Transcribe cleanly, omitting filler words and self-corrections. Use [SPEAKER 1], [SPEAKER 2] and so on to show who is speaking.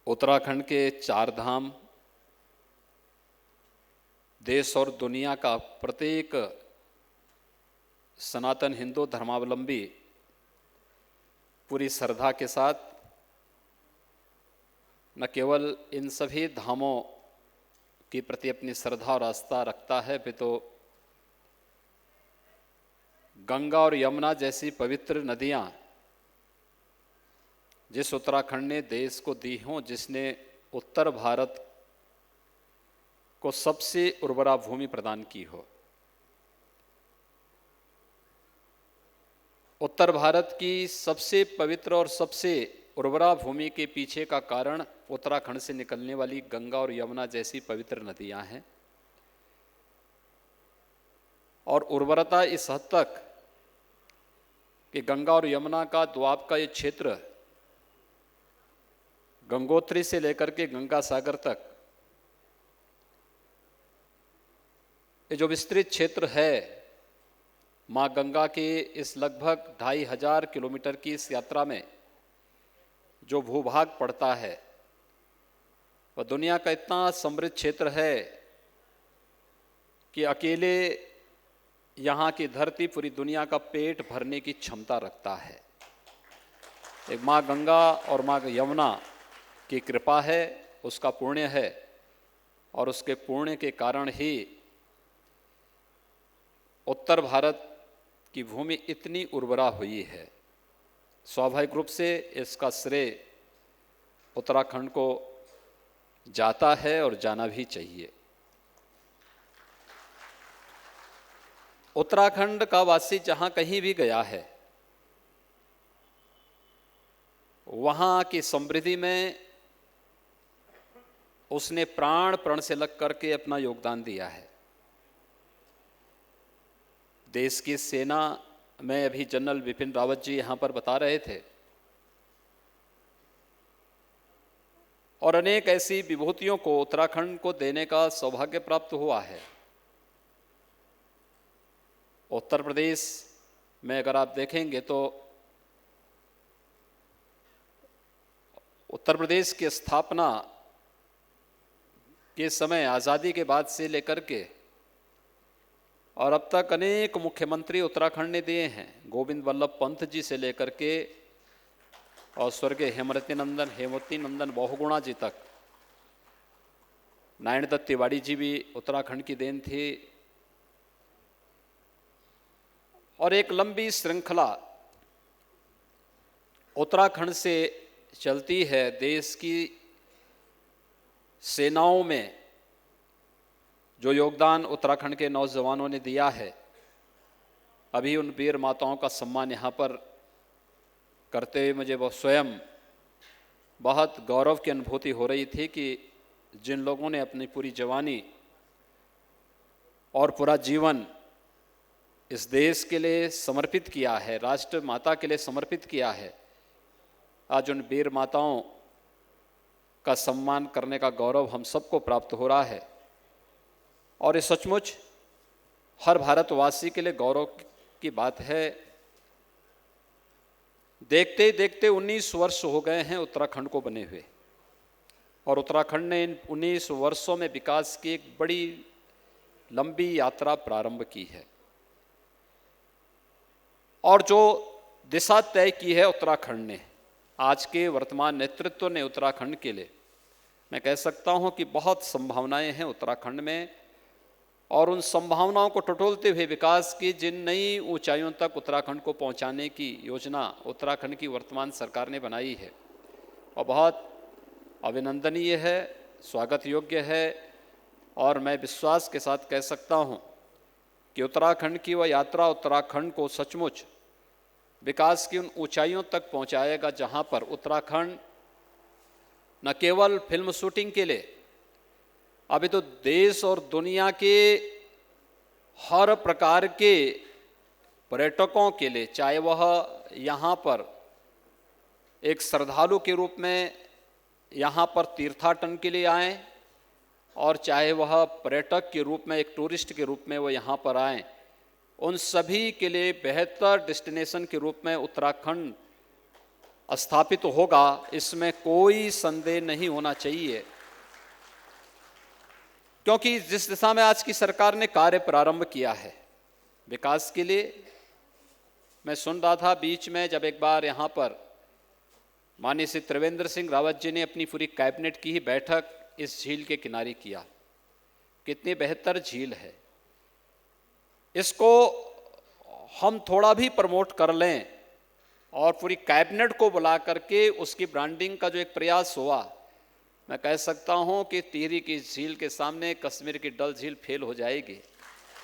[SPEAKER 1] उत्तराखंड के चार धाम देश और दुनिया का प्रत्येक सनातन हिंदू धर्मावलंबी पूरी श्रद्धा के साथ न केवल इन सभी धामों के प्रति अपनी श्रद्धा और आस्था रखता है, भी तो गंगा और यमुना जैसी पवित्र नदियां जिस उत्तराखंड ने देश को दी हों, जिसने उत्तर भारत को सबसे उर्वरा भूमि प्रदान की हो। उत्तर भारत की सबसे पवित्र और सबसे उर्वरा भूमि के पीछे का कारण उत्तराखंड से निकलने वाली गंगा और यमुना जैसी पवित्र नदियां हैं। और उर्वरता इस हद तक कि गंगा और यमुना का द्वाब का ये क्षेत्र गंगोत्री से लेकर के गंगा सागर तक ये जो विस्तृत क्षेत्र है, माँ गंगा के इस लगभग 2500 किलोमीटर की इस यात्रा में जो भूभाग पड़ता है वह दुनिया का इतना समृद्ध क्षेत्र है कि अकेले यहाँ की धरती पूरी दुनिया का पेट भरने की क्षमता रखता है। एक माँ गंगा और माँ यमुना की कृपा है, उसका पुण्य है, और उसके पुण्य के कारण ही उत्तर भारत की भूमि इतनी उर्वरा हुई है। स्वाभाविक रूप से इसका श्रेय उत्तराखंड को जाता है और जाना भी चाहिए। उत्तराखंड का वासी जहां कहीं भी गया है, वहां की समृद्धि में उसने प्राण प्रण से लग करके अपना योगदान दिया है। देश की सेना में अभी जनरल बिपिन रावत जी यहां पर बता रहे थे, और अनेक ऐसी विभूतियों को उत्तराखंड को देने का सौभाग्य प्राप्त हुआ है। उत्तर प्रदेश में अगर आप देखेंगे तो उत्तर प्रदेश की स्थापना के समय आज़ादी के बाद से लेकर के और अब तक अनेक मुख्यमंत्री उत्तराखंड ने दिए हैं। गोविंद वल्लभ पंत जी से लेकर के और स्वर्गीय हेमवती नंदन बहुगुणा जी तक, नारायण दत्त तिवारी जी भी उत्तराखंड की देन थी। और एक लंबी श्रृंखला उत्तराखंड से चलती है। देश की सेनाओं में जो योगदान उत्तराखंड के नौजवानों ने दिया है, अभी उन वीर माताओं का सम्मान यहाँ पर करते हुए मुझे वो स्वयं बहुत गौरव की अनुभूति हो रही थी कि जिन लोगों ने अपनी पूरी जवानी और पूरा जीवन इस देश के लिए समर्पित किया है, राष्ट्र माता के लिए समर्पित किया है, आज उन वीर माताओं का सम्मान करने का गौरव हम सबको प्राप्त हो रहा है। और ये सचमुच हर भारतवासी के लिए गौरव की बात है। देखते ही देखते 19 वर्ष हो गए हैं उत्तराखंड को बने हुए, और उत्तराखंड ने इन 19 वर्षों में विकास की एक बड़ी लंबी यात्रा प्रारंभ की है। और जो दिशा तय की है उत्तराखंड ने, आज के वर्तमान नेतृत्व ने उत्तराखंड के लिए, मैं कह सकता हूं कि बहुत संभावनाएं हैं उत्तराखंड में, और उन संभावनाओं को टटोलते हुए विकास की जिन नई ऊंचाइयों तक उत्तराखंड को पहुंचाने की योजना उत्तराखंड की वर्तमान सरकार ने बनाई है, और बहुत अभिनंदनीय है, स्वागत योग्य है। और मैं विश्वास के साथ कह सकता हूं कि उत्तराखंड की वह यात्रा उत्तराखंड को सचमुच विकास की उन ऊंचाइयों तक पहुंचाएगा जहां पर उत्तराखंड न केवल फिल्म शूटिंग के लिए, अभी तो देश और दुनिया के हर प्रकार के पर्यटकों के लिए, चाहे वह यहाँ पर एक श्रद्धालु के रूप में यहाँ पर तीर्थाटन के लिए आएँ, और चाहे वह पर्यटक के रूप में, एक टूरिस्ट के रूप में वो यहाँ पर आएँ, उन सभी के लिए बेहतर डेस्टिनेशन के रूप में उत्तराखंड स्थापित होगा, इसमें कोई संदेह नहीं होना चाहिए। क्योंकि जिस दिशा में आज की सरकार ने कार्य प्रारंभ किया है विकास के लिए, मैं सुन रहा था बीच में जब एक बार यहाँ पर माननीय श्री त्रिवेंद्र सिंह रावत जी ने अपनी पूरी कैबिनेट की ही बैठक इस झील के किनारे किया। कितनी बेहतर झील है, इसको हम थोड़ा भी प्रमोट कर लें और पूरी कैबिनेट को बुला करके उसकी ब्रांडिंग का जो एक प्रयास हुआ, मैं कह सकता हूं कि टिहरी की झील के सामने कश्मीर की डल झील फेल हो जाएगी।